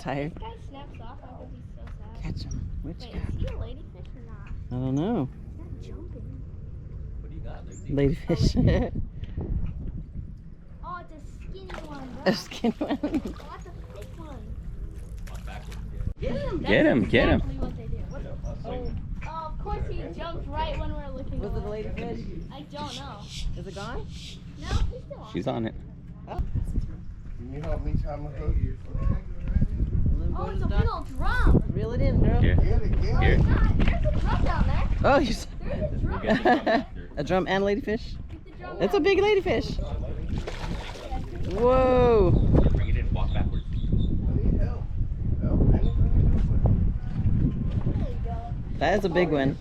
tired. This guy snaps off, I would be so sad. Catch him. Which Wait, guy? is he a ladyfish or not? I don't know. He's not jumping. What do you got, Ladyfish. Oh, it's a skinny one, bro. A skinny one. Oh, that's a big one. Get him. Get him, get him. Exactly what they do. Oh, of course he jumped right when we're looking Was it a away. ladyfish? I don't know. Is it gone? No, he's still on. She's on it. Can you help me tie my hook? Oh, it's a big old drum. Reel it in, girl. Here. Get it, get Oh, Here. it's not. There's a drum down there. Oh, you s- There's a drum. a drum and ladyfish? Get the drum It's a out. big ladyfish. Whoa. Bring it in, walk backwards. help. Help, man. There you go. That is a big one.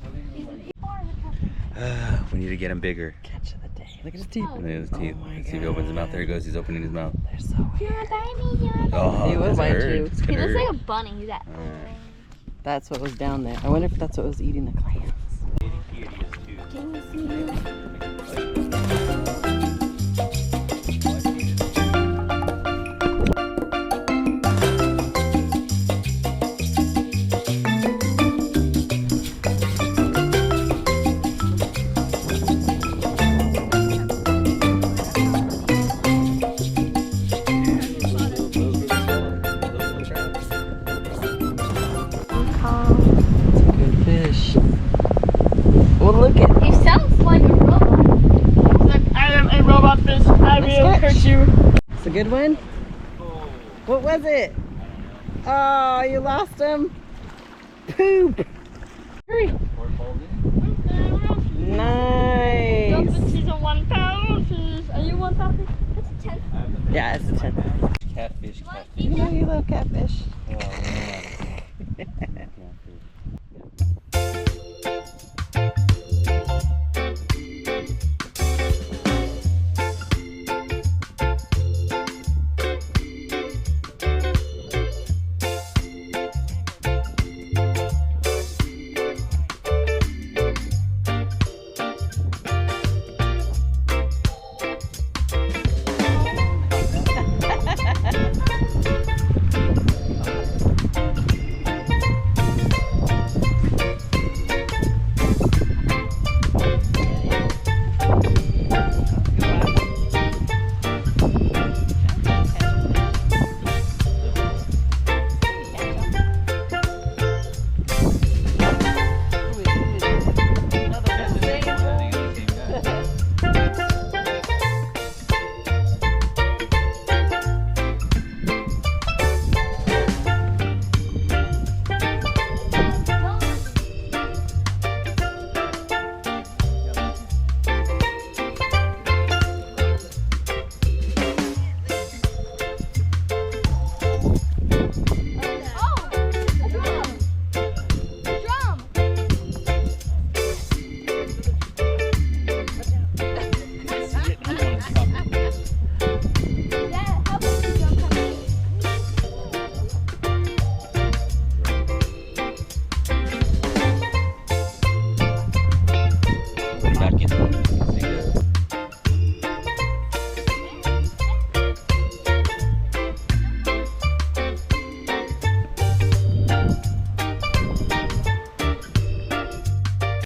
We need to get him bigger. Catch of the day. Look at his teeth. Look at his teeth. Oh my See if he opens his mouth. There he goes. He's opening his mouth. They're so You're a baby, you're a baby. Oh, He will that's bite hurt. you. It's He gonna looks hurt. like a bunny. He's that. That's what was down there. I wonder if that's what was eating the clams. Can you see him? Good fish. Well, look at. He sounds like a robot. He's like, I am a robot fish. I will hurt you. It's a good one. What was it? Oh, you lost him. Poop. Hurry. Nice. She's a 1 pound fish. Are you 1 pound fish? That's a 10. Yeah, it's a 10. Catfish, catfish. You know you love catfish.